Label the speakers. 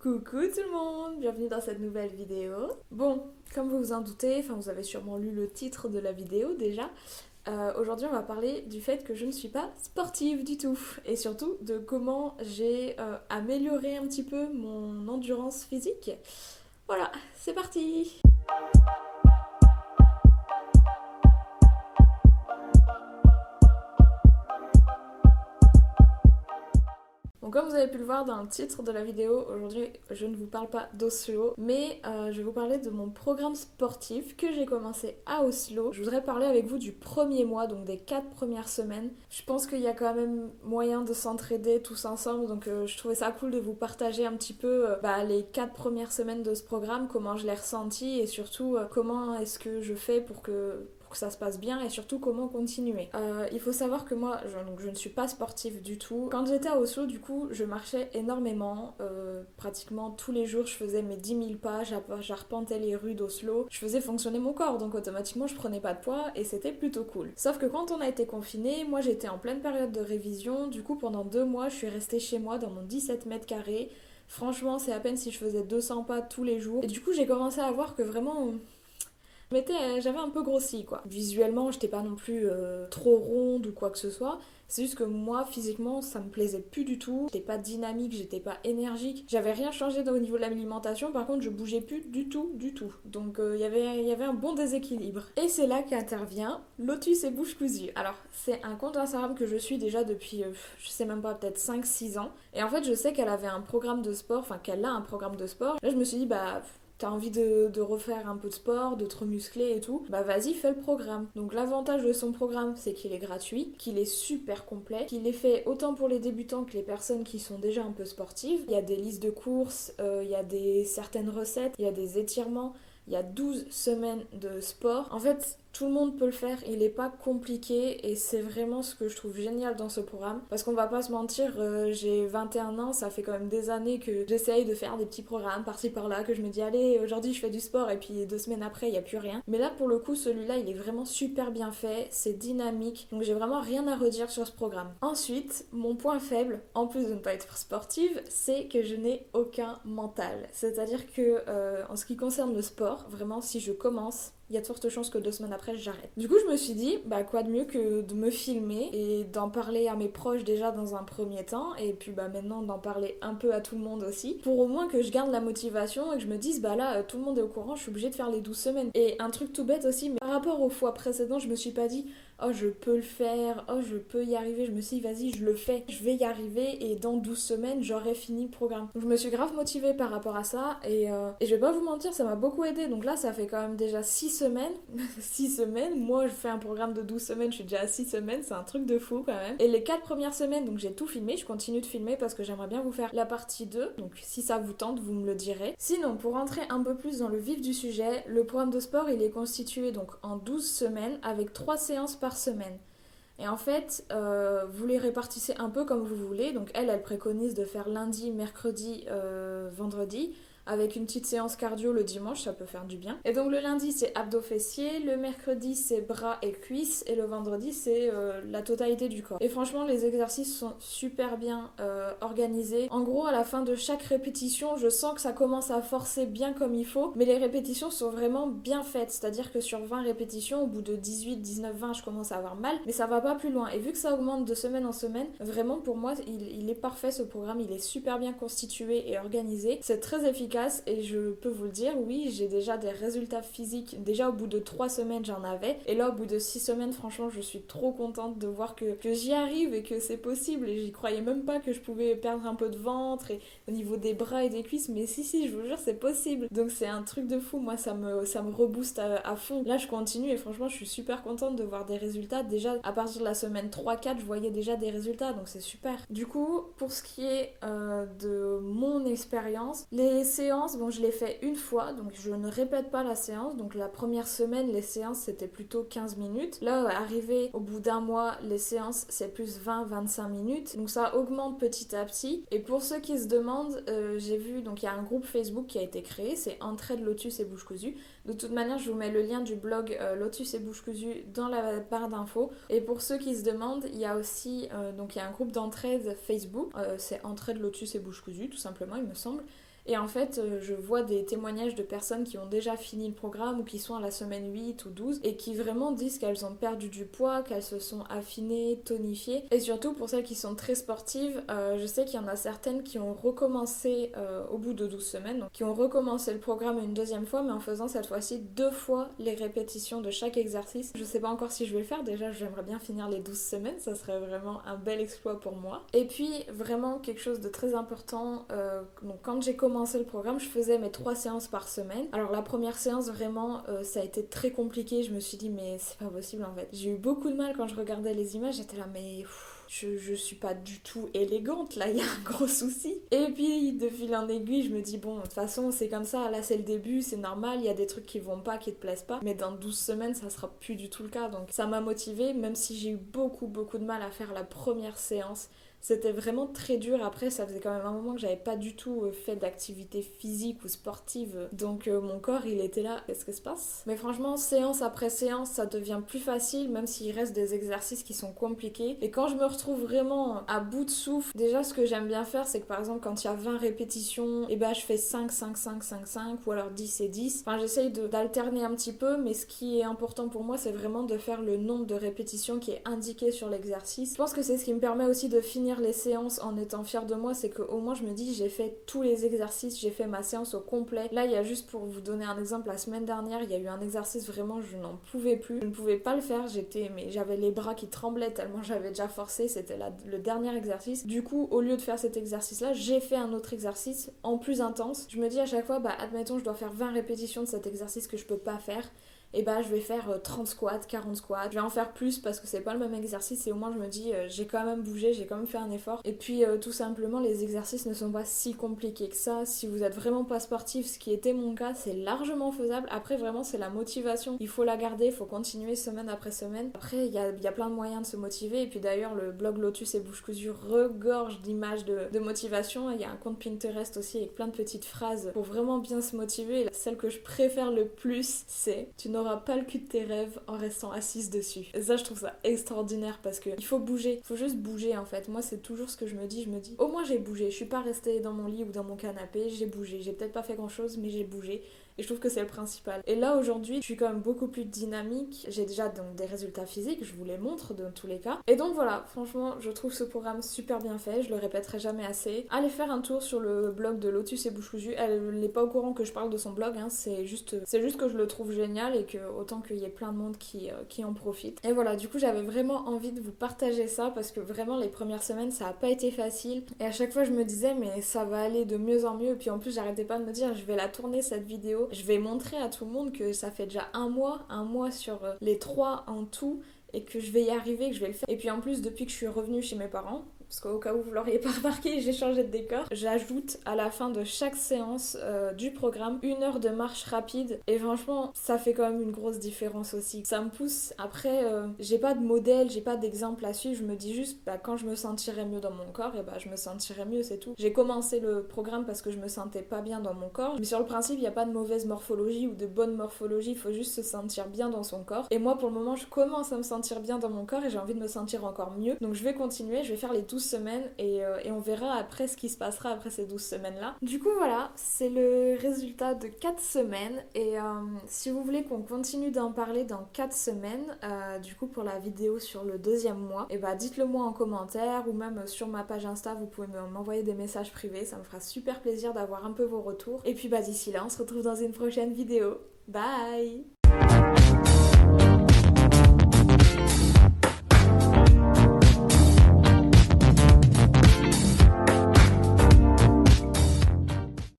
Speaker 1: Coucou tout le monde, bienvenue dans cette nouvelle vidéo. Bon, comme vous vous en doutez, vous avez sûrement lu le titre de la vidéo déjà. Aujourd'hui on va parler du fait que je ne suis pas sportive du tout et surtout de comment j'ai amélioré un petit peu mon endurance physique. Voilà, c'est parti! Donc comme vous avez pu le voir dans le titre de la vidéo, aujourd'hui je ne vous parle pas d'Oslo, mais je vais vous parler de mon programme sportif que j'ai commencé à Oslo. Je voudrais parler avec vous du premier mois, donc des 4 premières semaines. Je pense qu'il y a quand même moyen de s'entraider tous ensemble, donc je trouvais ça cool de vous partager un petit peu les 4 premières semaines de ce programme, comment je l'ai ressenti et surtout comment est-ce que je fais pour que ça se passe bien et surtout comment continuer. Il faut savoir que moi, je ne suis pas sportive du tout. Quand j'étais à Oslo, du coup, je marchais énormément. Pratiquement tous les jours, je faisais mes 10 000 pas, j'arpentais les rues d'Oslo. Je faisais fonctionner mon corps, donc automatiquement, je prenais pas de poids et c'était plutôt cool. Sauf que quand on a été confinés, moi j'étais en pleine période de révision. Du coup, pendant 2 mois, je suis restée chez moi dans mon 17 mètres carrés. Franchement, c'est à peine si je faisais 200 pas tous les jours. Et du coup, j'ai commencé à voir que vraiment j'avais un peu grossi quoi. Visuellement, j'étais pas non plus trop ronde ou quoi que ce soit. C'est juste que moi, physiquement, ça me plaisait plus du tout. J'étais pas dynamique, j'étais pas énergique. J'avais rien changé au niveau de l'alimentation. Par contre, je bougeais plus du tout, du tout. Donc, il y avait un bon déséquilibre. Et c'est là qu'intervient Lotus et Bouche Cousue. Alors, c'est un compte Instagram que je suis déjà depuis, je sais même pas, peut-être 5-6 ans. Et en fait, je sais qu'elle avait un programme de sport, qu'elle a un programme de sport. Là, je me suis dit, t'as envie de refaire un peu de sport, de te remuscler et tout, vas-y, fais le programme. Donc l'avantage de son programme, c'est qu'il est gratuit, qu'il est super complet, qu'il est fait autant pour les débutants que les personnes qui sont déjà un peu sportives. Il y a des listes de courses, il y a certaines recettes, il y a des étirements, il y a 12 semaines de sport. En fait, tout le monde peut le faire, il n'est pas compliqué et c'est vraiment ce que je trouve génial dans ce programme. Parce qu'on va pas se mentir, j'ai 21 ans, ça fait quand même des années que j'essaye de faire des petits programmes par-ci par-là, que je me dis allez, aujourd'hui je fais du sport et puis 2 semaines après il n'y a plus rien. Mais là pour le coup, celui-là il est vraiment super bien fait, c'est dynamique, donc j'ai vraiment rien à redire sur ce programme. Ensuite, mon point faible, en plus de ne pas être sportive, c'est que je n'ai aucun mental. C'est-à-dire que en ce qui concerne le sport, vraiment si je commence, il y a de fortes chances que 2 semaines après j'arrête. Du coup je me suis dit quoi de mieux que de me filmer et d'en parler à mes proches déjà dans un premier temps et puis maintenant d'en parler un peu à tout le monde aussi pour au moins que je garde la motivation et que je me dise là tout le monde est au courant, je suis obligée de faire les 12 semaines. Et un truc tout bête aussi, mais par rapport aux fois précédentes, je me suis pas dit oh je peux le faire, oh je peux y arriver, je me suis dit vas-y je le fais, je vais y arriver et dans 12 semaines j'aurai fini le programme. Donc je me suis grave motivée par rapport à ça et je vais pas vous mentir, ça m'a beaucoup aidé. Donc là ça fait quand même déjà 6 semaines 6 semaines, moi je fais un programme de 12 semaines, je suis déjà à 6 semaines, c'est un truc de fou quand même. Et les 4 premières semaines, donc j'ai tout filmé, je continue de filmer parce que j'aimerais bien vous faire la partie 2, donc si ça vous tente vous me le direz. Sinon pour rentrer un peu plus dans le vif du sujet, le programme de sport il est constitué donc en 12 semaines avec 3 séances par semaine. Et en fait, vous les répartissez un peu comme vous voulez. Donc elle préconise de faire lundi, mercredi, vendredi, avec une petite séance cardio le dimanche, ça peut faire du bien. Et donc le lundi c'est abdos fessiers, le mercredi c'est bras et cuisses, et le vendredi c'est la totalité du corps. Et franchement les exercices sont super bien organisés. En gros à la fin de chaque répétition, je sens que ça commence à forcer bien comme il faut, mais les répétitions sont vraiment bien faites, c'est-à-dire que sur 20 répétitions, au bout de 18, 19, 20, je commence à avoir mal, mais ça va pas plus loin. Et vu que ça augmente de semaine en semaine, vraiment pour moi il est parfait ce programme, il est super bien constitué et organisé, c'est très efficace. Et je peux vous le dire, oui, j'ai déjà des résultats physiques. Déjà au bout de 3 semaines, j'en avais. Et là, au bout de 6 semaines, franchement, je suis trop contente de voir que j'y arrive et que c'est possible. Et j'y croyais même pas que je pouvais perdre un peu de ventre et au niveau des bras et des cuisses. Mais si, je vous jure, c'est possible. Donc c'est un truc de fou. Moi, ça me rebooste à fond. Là, je continue et franchement, je suis super contente de voir des résultats. Déjà, à partir de la semaine 3-4, je voyais déjà des résultats. Donc c'est super. Du coup, pour ce qui est de mon expérience, les séances, je l'ai fait une fois, donc je ne répète pas la séance. Donc la première semaine, les séances c'était plutôt 15 minutes. Là, arrivé au bout d'un mois, les séances c'est plus 20-25 minutes. Donc ça augmente petit à petit. Et pour ceux qui se demandent, j'ai vu, donc il y a un groupe Facebook qui a été créé, c'est Entraide Lotus et Bouche Cousue. De toute manière, je vous mets le lien du blog Lotus et Bouche Cousue dans la barre d'infos. Et pour ceux qui se demandent, il y a aussi donc il y a un groupe d'entraide Facebook, c'est Entraide Lotus et Bouche Cousue tout simplement il me semble. Et en fait, je vois des témoignages de personnes qui ont déjà fini le programme ou qui sont à la semaine 8 ou 12 et qui vraiment disent qu'elles ont perdu du poids, qu'elles se sont affinées, tonifiées. Et surtout pour celles qui sont très sportives, je sais qu'il y en a certaines qui ont recommencé au bout de 12 semaines, donc qui ont recommencé le programme une deuxième fois, mais en faisant cette fois-ci 2 fois les répétitions de chaque exercice. Je sais pas encore si je vais le faire, déjà j'aimerais bien finir les 12 semaines, ça serait vraiment un bel exploit pour moi. Et puis vraiment quelque chose de très important, donc quand j'ai commencé le programme, je faisais mes 3 séances par semaine. Alors la première séance vraiment ça a été très compliqué, je me suis dit mais c'est pas possible en fait. J'ai eu beaucoup de mal quand je regardais les images, j'étais là mais je suis pas du tout élégante, là il y a un gros souci. Et puis de fil en aiguille je me dis bon de toute façon c'est comme ça, là c'est le début, c'est normal, il y a des trucs qui vont pas, qui te plaisent pas, mais dans 12 semaines ça sera plus du tout le cas. Donc ça m'a motivée, même si j'ai eu beaucoup de mal à faire la première séance. C'était vraiment très dur. Après, ça faisait quand même un moment que j'avais pas du tout fait d'activité physique ou sportive. Donc mon corps, il était là. Qu'est-ce qui se passe? Mais franchement, séance après séance, ça devient plus facile, même s'il reste des exercices qui sont compliqués. Et quand je me retrouve vraiment à bout de souffle, déjà, ce que j'aime bien faire, c'est que par exemple, quand il y a 20 répétitions, et ben je fais 5, 5, 5, 5, 5, ou alors 10 et 10. Enfin, j'essaye d'alterner un petit peu, mais ce qui est important pour moi, c'est vraiment de faire le nombre de répétitions qui est indiqué sur l'exercice. Je pense que c'est ce qui me permet aussi de finir les séances en étant fière de moi, c'est qu'au moins je me dis j'ai fait tous les exercices, j'ai fait ma séance au complet. Là il y a juste pour vous donner un exemple, la semaine dernière il y a eu un exercice vraiment je n'en pouvais plus, je ne pouvais pas le faire, mais j'avais les bras qui tremblaient tellement j'avais déjà forcé, c'était le dernier exercice. Du coup au lieu de faire cet exercice là, j'ai fait un autre exercice en plus intense. Je me dis à chaque fois admettons je dois faire 20 répétitions de cet exercice que je peux pas faire, et je vais faire 30 squats, 40 squats, je vais en faire plus parce que c'est pas le même exercice et au moins je me dis j'ai quand même bougé, j'ai quand même fait un effort. Et puis tout simplement les exercices ne sont pas si compliqués que ça. Si vous êtes vraiment pas sportif, ce qui était mon cas, c'est largement faisable. Après vraiment c'est la motivation, il faut la garder, il faut continuer semaine après semaine. Après il y a plein de moyens de se motiver et puis d'ailleurs le blog Lotus et Bouche Cousue regorge d'images de motivation. Il y a un compte Pinterest aussi avec plein de petites phrases pour vraiment bien se motiver. Celle que je préfère le plus c'est tu n'auras pas le cul de tes rêves en restant assise dessus. Et ça je trouve ça extraordinaire parce que il faut bouger, il faut juste bouger en fait. Moi c'est toujours ce que je me dis au moins j'ai bougé, je suis pas restée dans mon lit ou dans mon canapé, j'ai bougé, j'ai peut-être pas fait grand chose mais j'ai bougé. Et je trouve que c'est le principal. Et là aujourd'hui, je suis quand même beaucoup plus dynamique. J'ai déjà donc des résultats physiques, je vous les montre dans tous les cas. Et donc voilà, franchement, je trouve ce programme super bien fait. Je le répéterai jamais assez. Allez faire un tour sur le blog de Lotus et Bouche Cousue. Elle n'est pas au courant que je parle de son blog, hein. C'est juste que je le trouve génial et que autant qu'il y ait plein de monde qui en profite. Et voilà, du coup, j'avais vraiment envie de vous partager ça parce que vraiment les premières semaines, ça a pas été facile. Et à chaque fois, je me disais mais ça va aller de mieux en mieux. Et puis en plus, j'arrêtais pas de me dire je vais la tourner cette vidéo. Je vais montrer à tout le monde que ça fait déjà un mois sur les 3 en tout et que je vais y arriver, que je vais le faire. Et puis en plus, depuis que je suis revenue chez mes parents, parce qu'au cas où vous l'auriez pas remarqué, j'ai changé de décor. J'ajoute à la fin de chaque séance du programme 1 heure de marche rapide et franchement ça fait quand même une grosse différence aussi. Ça me pousse. Après j'ai pas de modèle, j'ai pas d'exemple à suivre, je me dis juste quand je me sentirai mieux dans mon corps, et je me sentirai mieux, c'est tout. J'ai commencé le programme parce que je me sentais pas bien dans mon corps, mais sur le principe il n'y a pas de mauvaise morphologie ou de bonne morphologie, il faut juste se sentir bien dans son corps. Et moi pour le moment je commence à me sentir bien dans mon corps et j'ai envie de me sentir encore mieux, donc je vais continuer, je vais faire les 12 semaines et on verra après ce qui se passera après ces 12 semaines là. Du coup voilà, c'est le résultat de 4 semaines et si vous voulez qu'on continue d'en parler dans 4 semaines, du coup pour la vidéo sur le 2e mois, et dites-le moi en commentaire ou même sur ma page Insta, vous pouvez m'envoyer des messages privés, ça me fera super plaisir d'avoir un peu vos retours. Et puis d'ici là, on se retrouve dans une prochaine vidéo. Bye!